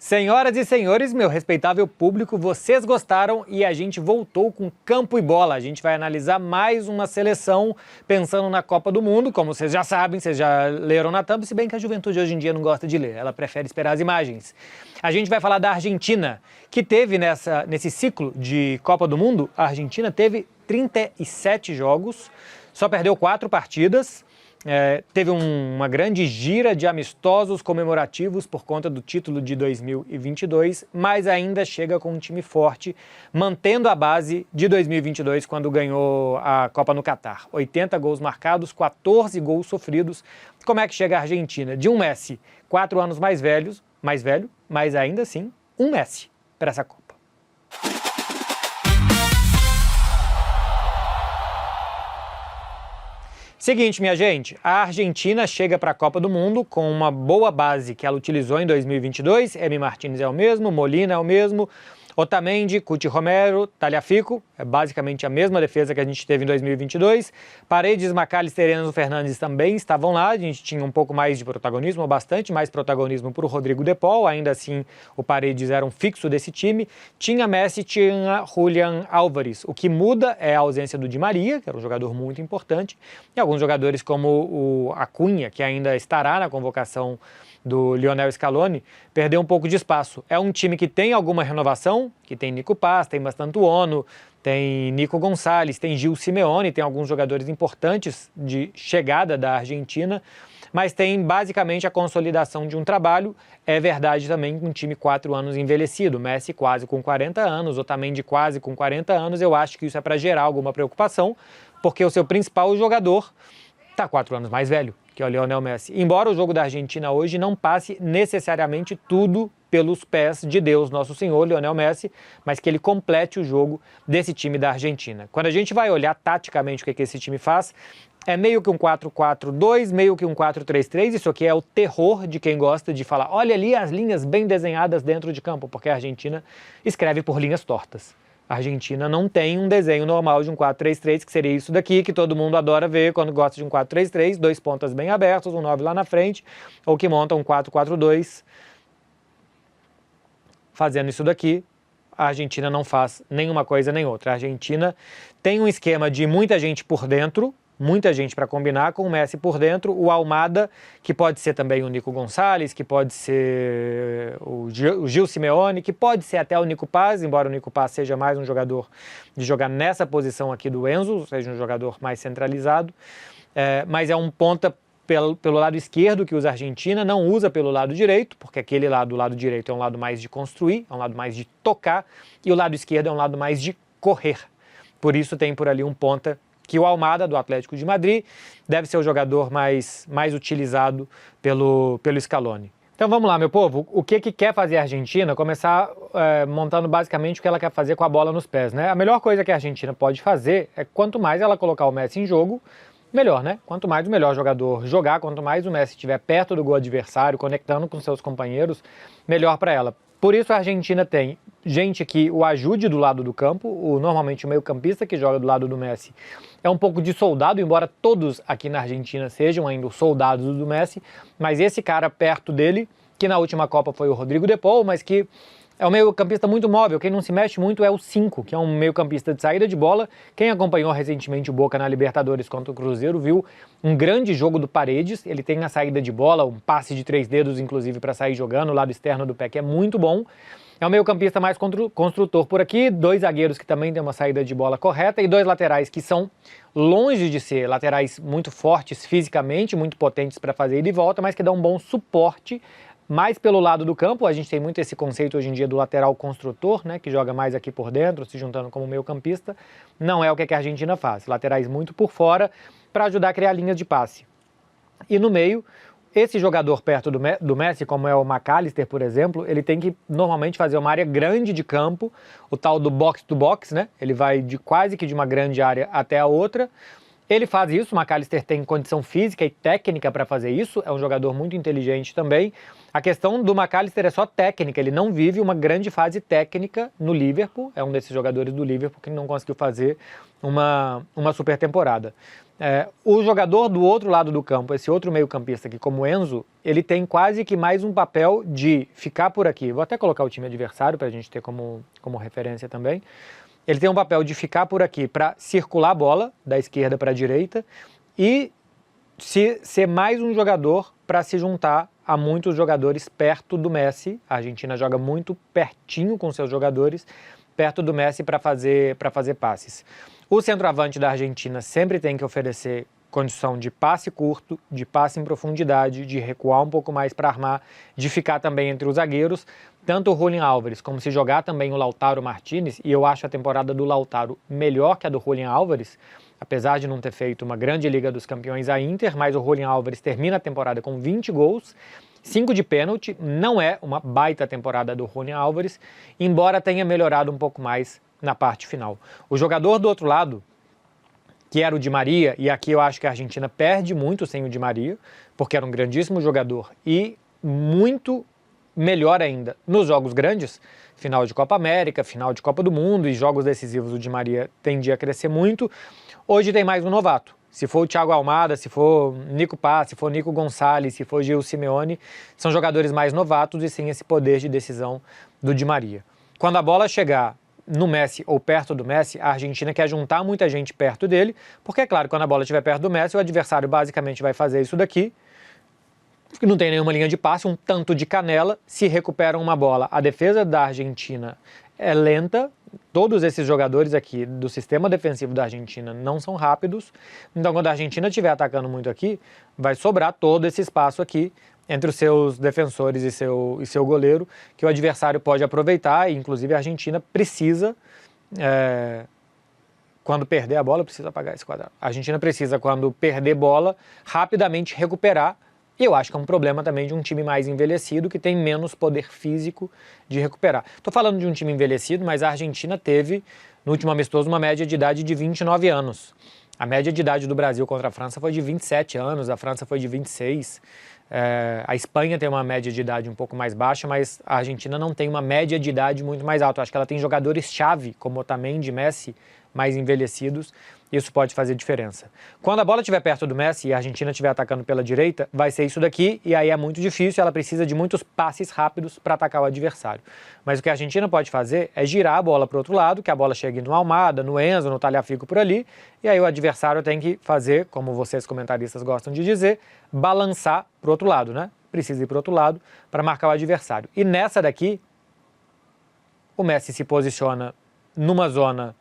Senhoras e senhores, meu respeitável público, vocês gostaram e a gente voltou com Campo e Bola. A gente vai analisar mais uma seleção pensando na Copa do Mundo, como vocês já sabem, vocês já leram na thumb, se bem que a juventude hoje em dia não gosta de ler, ela prefere esperar as imagens. A gente vai falar da Argentina, que teve nesse ciclo de Copa do Mundo, a Argentina teve 37 jogos, só perdeu 4 partidas. Teve uma grande gira de amistosos comemorativos por conta do título de 2022, mas ainda chega com um time forte, mantendo a base de 2022, quando ganhou a Copa no Catar. 80 gols marcados, 14 gols sofridos. Como é que chega a Argentina? De um Messi, 4 anos mais velho, mas ainda assim, um Messi para essa Copa. Seguinte, minha gente, a Argentina chega para a Copa do Mundo com uma boa base que ela utilizou em 2022, Emi Martínez é o mesmo, Molina é o mesmo, Otamendi, Cuti Romero, Tagliafico, é basicamente a mesma defesa que a gente teve em 2022, Paredes, McAllister e Enzo Fernandes também estavam lá, a gente tinha um pouco mais de protagonismo, ou bastante mais protagonismo para o Rodrigo De Paul, ainda assim o Paredes era um fixo desse time, tinha Messi, tinha Julián Álvares, o que muda é a ausência do Di Maria, que era um jogador muito importante, e alguns jogadores como o Acunha, que ainda estará na convocação do Lionel Scaloni, perdeu um pouco de espaço. É um time que tem alguma renovação, que tem Nico Paz, tem bastante Ono, tem Nico Gonçalves, tem Gil Simeone, tem alguns jogadores importantes de chegada da Argentina, mas tem basicamente a consolidação de um trabalho. É verdade também com um time 4 anos envelhecido, Messi quase com 40 anos, Otamendi quase com 40 anos, eu acho que isso é para gerar alguma preocupação, porque o seu principal jogador está 4 anos mais velho, que é o Lionel Messi. Embora o jogo da Argentina hoje não passe necessariamente tudo pelos pés de Deus, nosso Senhor, Lionel Messi, mas que ele complete o jogo desse time da Argentina. Quando a gente vai olhar taticamente o que esse time faz, é meio que um 4-4-2, meio que um 4-3-3, isso aqui é o terror de quem gosta de falar, olha ali as linhas bem desenhadas dentro de campo, porque a Argentina escreve por linhas tortas. A Argentina não tem um desenho normal de um 4-3-3, que seria isso daqui, que todo mundo adora ver quando gosta de um 4-3-3, 2 pontas bem abertos, um 9 lá na frente, ou que monta um 4-4-2. Fazendo isso daqui, a Argentina não faz nenhuma coisa nem outra. A Argentina tem um esquema de muita gente por dentro, muita gente para combinar com o Messi por dentro, o Almada, que pode ser também o Nico Gonçalves, que pode ser o Gil Simeone, que pode ser até o Nico Paz, embora o Nico Paz seja mais um jogador de jogar nessa posição aqui do Enzo, seja um jogador mais centralizado, mas é um ponta pelo lado esquerdo que usa a Argentina, não usa pelo lado direito, porque aquele lado, o lado direito é um lado mais de construir, é um lado mais de tocar, e o lado esquerdo é um lado mais de correr. Por isso tem por ali um ponta que o Almada, do Atlético de Madrid, deve ser o jogador mais utilizado pelo Scaloni. Então vamos lá, meu povo, o que quer fazer a Argentina? Começar montando basicamente o que ela quer fazer com a bola nos pés, né? A melhor coisa que a Argentina pode fazer é quanto mais ela colocar o Messi em jogo, melhor, né? Quanto mais o melhor jogador jogar, quanto mais o Messi estiver perto do gol adversário, conectando com seus companheiros, melhor para ela. Por isso a Argentina tem gente que o ajude do lado do campo, normalmente o meio-campista que joga do lado do Messi é um pouco de soldado, embora todos aqui na Argentina sejam ainda os soldados do Messi, mas esse cara perto dele, que na última Copa foi o Rodrigo De Paul, mas que é um meio-campista muito móvel, quem não se mexe muito é o 5, que é um meio-campista de saída de bola. Quem acompanhou recentemente o Boca na Libertadores contra o Cruzeiro viu um grande jogo do Paredes, ele tem a saída de bola, um passe de 3 dedos inclusive para sair jogando, o lado externo do pé que é muito bom. É um meio-campista mais construtor por aqui, 2 zagueiros que também têm uma saída de bola correta e 2 laterais que são longe de ser laterais muito fortes fisicamente, muito potentes para fazer ida e volta, mas que dão um bom suporte. Mais pelo lado do campo, a gente tem muito esse conceito hoje em dia do lateral construtor, né, que joga mais aqui por dentro, se juntando como meio-campista. Não é o que a Argentina faz, laterais muito por fora para ajudar a criar linhas de passe. E no meio, esse jogador perto do Messi, como é o McAllister, por exemplo, ele tem que normalmente fazer uma área grande de campo, o tal do box to box, né? Ele vai quase que de uma grande área até a outra, Ele faz isso, o McAllister tem condição física e técnica para fazer isso, é um jogador muito inteligente também. A questão do McAllister é só técnica, ele não vive uma grande fase técnica no Liverpool, é um desses jogadores do Liverpool que não conseguiu fazer uma super temporada. O jogador do outro lado do campo, esse outro meio-campista aqui, como o Enzo, ele tem quase que mais um papel de ficar por aqui. Vou até colocar o time adversário para a gente ter como referência também. Ele tem um papel de ficar por aqui para circular a bola da esquerda para a direita e ser mais um jogador para se juntar a muitos jogadores perto do Messi. A Argentina joga muito pertinho com seus jogadores, perto do Messi para fazer passes. O centroavante da Argentina sempre tem que oferecer condição de passe curto, de passe em profundidade, de recuar um pouco mais para armar, de ficar também entre os zagueiros. Tanto o Julián Álvares como se jogar também o Lautaro Martínez, e eu acho a temporada do Lautaro melhor que a do Julián Álvares, apesar de não ter feito uma grande Liga dos Campeões à Inter, mas o Julián Álvares termina a temporada com 20 gols, 5 de pênalti, não é uma baita temporada do Julián Álvares, embora tenha melhorado um pouco mais na parte final. O jogador do outro lado, que era o Di Maria, e aqui eu acho que a Argentina perde muito sem o Di Maria, porque era um grandíssimo jogador e muito melhor ainda nos jogos grandes, final de Copa América, final de Copa do Mundo e jogos decisivos, o Di Maria tendia a crescer muito. Hoje tem mais um novato. Se for o Thiago Almada, se for Nico Paz, se for Nico Gonçalves, se for Gil Simeone, são jogadores mais novatos e sem esse poder de decisão do Di Maria. Quando a bola chegar no Messi ou perto do Messi, a Argentina quer juntar muita gente perto dele, porque é claro, quando a bola estiver perto do Messi, o adversário basicamente vai fazer isso daqui, não tem nenhuma linha de passe, um tanto de canela, se recuperam uma bola. A defesa da Argentina é lenta, todos esses jogadores aqui do sistema defensivo da Argentina não são rápidos, então quando a Argentina estiver atacando muito aqui, vai sobrar todo esse espaço aqui entre os seus defensores e seu goleiro, que o adversário pode aproveitar, e inclusive a Argentina precisa, quando perder a bola, precisa apagar esse quadrado. A Argentina precisa, quando perder bola, rapidamente recuperar. E eu acho que é um problema também de um time mais envelhecido, que tem menos poder físico de recuperar. Estou falando de um time envelhecido, mas a Argentina teve, no último amistoso, uma média de idade de 29 anos. A média de idade do Brasil contra a França foi de 27 anos, a França foi de 26. A Espanha tem uma média de idade um pouco mais baixa, mas a Argentina não tem uma média de idade muito mais alta. Eu acho que ela tem jogadores-chave, como Otamendi, Messi, mais envelhecidos. Isso pode fazer diferença. Quando a bola estiver perto do Messi e a Argentina estiver atacando pela direita, vai ser isso daqui, e aí é muito difícil, ela precisa de muitos passes rápidos para atacar o adversário. Mas o que a Argentina pode fazer é girar a bola para o outro lado, que a bola chegue no Almada, no Enzo, no Tagliafico por ali, e aí o adversário tem que fazer, como vocês comentaristas gostam de dizer, balançar para o outro lado, né? Precisa ir para o outro lado para marcar o adversário. E nessa daqui, o Messi se posiciona numa zona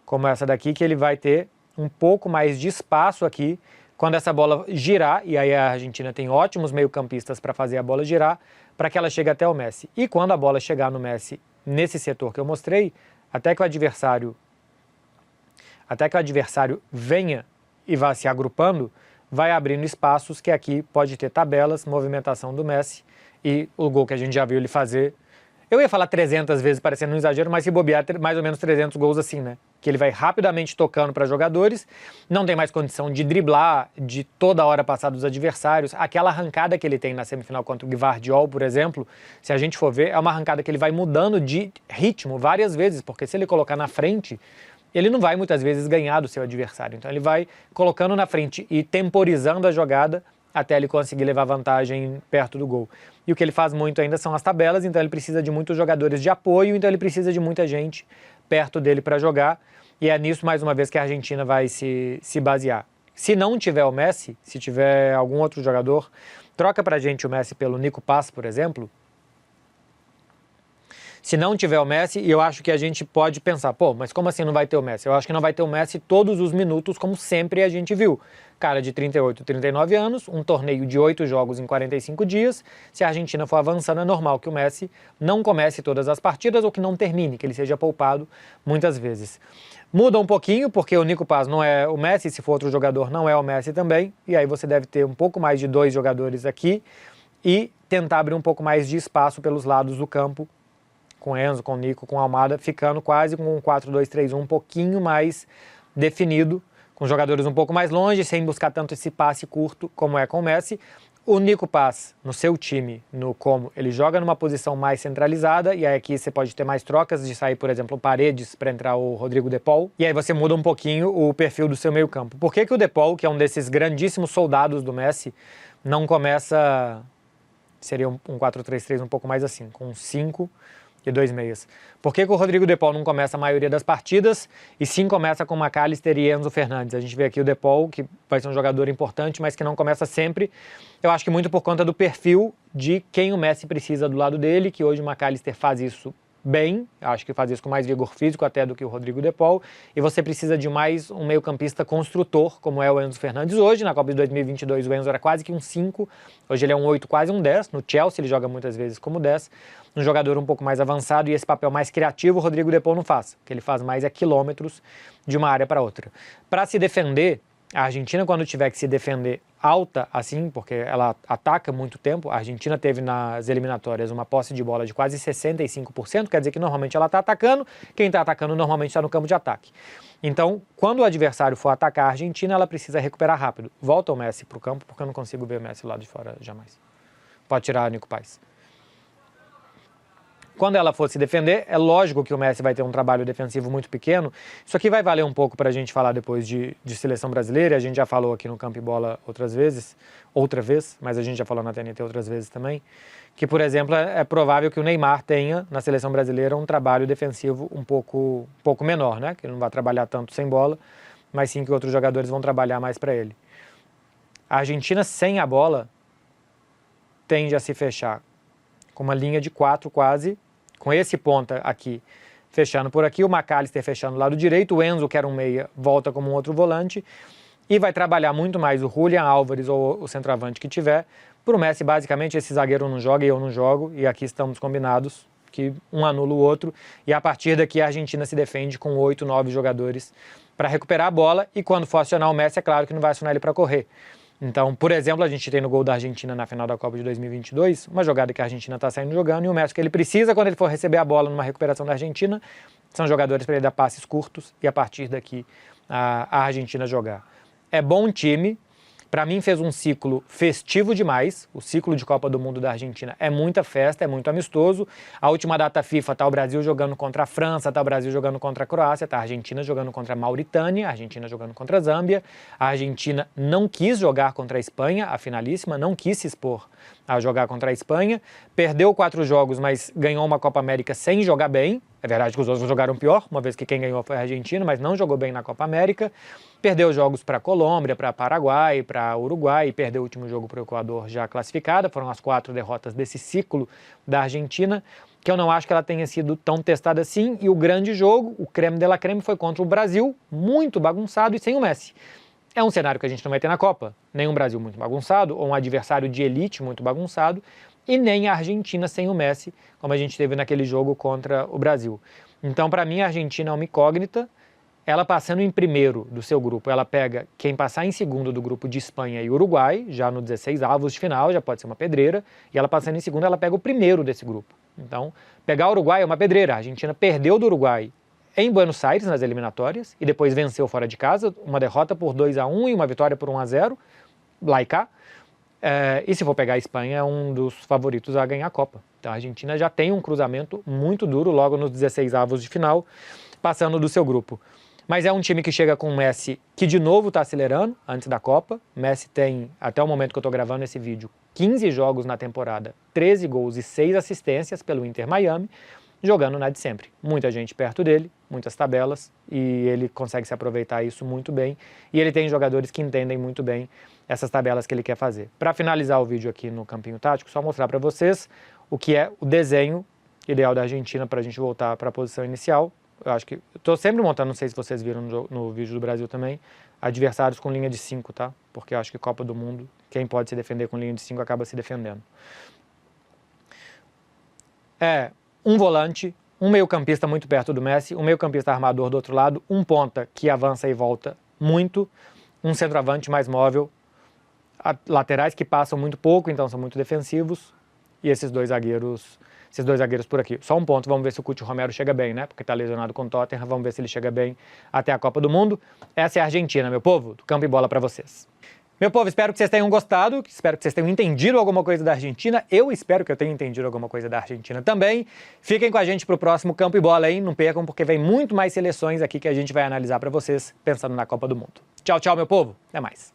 como essa daqui, que ele vai ter um pouco mais de espaço aqui quando essa bola girar, e aí a Argentina tem ótimos meio-campistas para fazer a bola girar, para que ela chegue até o Messi. E quando a bola chegar no Messi, nesse setor que eu mostrei, até que o adversário venha e vá se agrupando, vai abrindo espaços que aqui pode ter tabelas, movimentação do Messi e o gol que a gente já viu ele fazer. Eu ia falar 300 vezes, parecendo um exagero, mas se bobear, mais ou menos 300 gols assim, né? Que ele vai rapidamente tocando para jogadores, não tem mais condição de driblar, de toda hora passar dos adversários. Aquela arrancada que ele tem na semifinal contra o Gvardiol, por exemplo, se a gente for ver, é uma arrancada que ele vai mudando de ritmo várias vezes, porque se ele colocar na frente, ele não vai muitas vezes ganhar do seu adversário. Então ele vai colocando na frente e temporizando a jogada até ele conseguir levar vantagem perto do gol. E o que ele faz muito ainda são as tabelas, então ele precisa de muitos jogadores de apoio, então ele precisa de muita gente perto dele para jogar, e é nisso, mais uma vez, que a Argentina vai se basear. Se não tiver o Messi, se tiver algum outro jogador, troca pra gente o Messi pelo Nico Paz, por exemplo. Se não tiver o Messi, eu acho que a gente pode pensar, pô, mas como assim não vai ter o Messi? Eu acho que não vai ter o Messi todos os minutos, como sempre a gente viu. Cara de 38, 39 anos, um torneio de 8 jogos em 45 dias. Se a Argentina for avançando, é normal que o Messi não comece todas as partidas ou que não termine, que ele seja poupado muitas vezes. Muda um pouquinho, porque o Nico Paz não é o Messi, se for outro jogador não é o Messi também, e aí você deve ter um pouco mais de 2 jogadores aqui e tentar abrir um pouco mais de espaço pelos lados do campo, com Enzo, com Nico, com Almada, ficando quase com um 4-2-3-1 um pouquinho mais definido, com jogadores um pouco mais longe, sem buscar tanto esse passe curto como é com o Messi. O Nico Paz, no seu time, no Como, ele joga numa posição mais centralizada, e aí aqui você pode ter mais trocas de sair, por exemplo, Paredes para entrar o Rodrigo De Paul, e aí você muda um pouquinho o perfil do seu meio campo. Por que o De Paul, que é um desses grandíssimos soldados do Messi, não começa, seria um 4-3-3 um pouco mais assim, com 5 e 2 meias? Por que o Rodrigo De Paul não começa a maioria das partidas e sim começa com McAllister e Enzo Fernandes? A gente vê aqui o De Paul, que vai ser um jogador importante, mas que não começa sempre. Eu acho que muito por conta do perfil de quem o Messi precisa do lado dele, que hoje o McAllister faz isso bem, acho que faz isso com mais vigor físico até do que o Rodrigo De Paul, e você precisa de mais um meio-campista construtor, como é o Enzo Fernandes hoje. Na Copa de 2022 o Enzo era quase que um 5, hoje ele é um 8, quase um 10, no Chelsea ele joga muitas vezes como 10, um jogador um pouco mais avançado, e esse papel mais criativo o Rodrigo De Paul não faz, o que ele faz mais é quilômetros de uma área para outra. Para se defender, a Argentina, quando tiver que se defender alta assim, porque ela ataca muito tempo, a Argentina teve nas eliminatórias uma posse de bola de quase 65%, quer dizer que normalmente ela está atacando, quem está atacando normalmente está no campo de ataque. Então, quando o adversário for atacar a Argentina, ela precisa recuperar rápido. Volta o Messi para o campo, porque eu não consigo ver o Messi lá de fora jamais. Pode tirar o Nico Paz. Quando ela for se defender, é lógico que o Messi vai ter um trabalho defensivo muito pequeno. Isso aqui vai valer um pouco para a gente falar depois de seleção brasileira. A gente já falou aqui no Campo e Bola outra vez, mas a gente já falou na TNT outras vezes também, que, por exemplo, é provável que o Neymar tenha, na seleção brasileira, um trabalho defensivo um pouco menor, né? Que ele não vai trabalhar tanto sem bola, mas sim que outros jogadores vão trabalhar mais para ele. A Argentina, sem a bola, tende a se fechar com uma linha de 4 quase, com esse ponta aqui fechando por aqui, o McAllister fechando do lado direito, o Enzo, que era um meia, volta como um outro volante, e vai trabalhar muito mais o Julián Álvares ou o centroavante que tiver. Para o Messi, basicamente, esse zagueiro não joga e eu não jogo, e aqui estamos combinados que um anula o outro, e a partir daqui a Argentina se defende com 8, 9 jogadores para recuperar a bola, e quando for acionar o Messi, é claro que não vai acionar ele para correr. Então, por exemplo, a gente tem no gol da Argentina na final da Copa de 2022, uma jogada que a Argentina está saindo jogando, e o Messi que ele precisa quando ele for receber a bola numa recuperação da Argentina, são jogadores para ele dar passes curtos e a partir daqui a Argentina jogar. É bom time, para mim fez um ciclo festivo demais, o ciclo de Copa do Mundo da Argentina é muita festa, é muito amistoso. A última data FIFA está o Brasil jogando contra a França, está o Brasil jogando contra a Croácia, está a Argentina jogando contra a Mauritânia, a Argentina jogando contra a Zâmbia. A Argentina não quis jogar contra a Espanha, a finalíssima, não quis se expor a jogar contra a Espanha, perdeu 4 jogos, mas ganhou uma Copa América sem jogar bem. É verdade que os outros jogaram pior, uma vez que quem ganhou foi a Argentina, mas não jogou bem na Copa América. Perdeu jogos para a Colômbia, para Paraguai, para Uruguai, e perdeu o último jogo para o Equador já classificada. Foram as 4 derrotas desse ciclo da Argentina, que eu não acho que ela tenha sido tão testada assim. E o grande jogo, o creme de la creme, foi contra o Brasil, muito bagunçado e sem o Messi. É um cenário que a gente não vai ter na Copa, nem um Brasil muito bagunçado, ou um adversário de elite muito bagunçado, e nem a Argentina sem o Messi, como a gente teve naquele jogo contra o Brasil. Então, para mim, a Argentina é uma incógnita. Ela passando em primeiro do seu grupo, ela pega quem passar em segundo do grupo de Espanha e Uruguai, já no 16avos de final, já pode ser uma pedreira, e ela passando em segundo, ela pega o primeiro desse grupo. Então, pegar o Uruguai é uma pedreira. A Argentina perdeu do Uruguai em Buenos Aires, nas eliminatórias, e depois venceu fora de casa, uma derrota por 2-1 e uma vitória por 1-0, lá e cá. E se for pegar a Espanha, é um dos favoritos a ganhar a Copa. Então a Argentina já tem um cruzamento muito duro logo nos 16avos de final, passando do seu grupo. Mas é um time que chega com o Messi, que de novo está acelerando antes da Copa. Messi tem, até o momento que eu estou gravando esse vídeo, 15 jogos na temporada, 13 gols e 6 assistências pelo Inter Miami, jogando na de sempre. Muita gente perto dele, muitas tabelas, e ele consegue se aproveitar isso muito bem. E ele tem jogadores que entendem muito bem essas tabelas que ele quer fazer. Para finalizar o vídeo aqui no Campinho Tático, só mostrar para vocês o que é o desenho ideal da Argentina para a gente voltar para a posição inicial. Eu acho que estou sempre montando, não sei se vocês viram no vídeo do Brasil também, adversários com linha de 5, tá? Porque eu acho que Copa do Mundo, quem pode se defender com linha de 5 acaba se defendendo. Um volante, um meio-campista muito perto do Messi, um meio-campista armador do outro lado, um ponta que avança e volta muito, um centroavante mais móvel, laterais que passam muito pouco, então são muito defensivos, e esses dois zagueiros por aqui. Só um ponto, vamos ver se o Couto Romero chega bem, né? Porque está lesionado com o Tottenham, vamos ver se ele chega bem até a Copa do Mundo. Essa é a Argentina, meu povo, do Campo e Bola para vocês. Meu povo, espero que vocês tenham gostado, espero que vocês tenham entendido alguma coisa da Argentina. Eu espero que eu tenha entendido alguma coisa da Argentina também. Fiquem com a gente para o próximo Campo e Bola, hein? Não percam, porque vem muito mais seleções aqui que a gente vai analisar para vocês, pensando na Copa do Mundo. Tchau, tchau, meu povo. Até mais.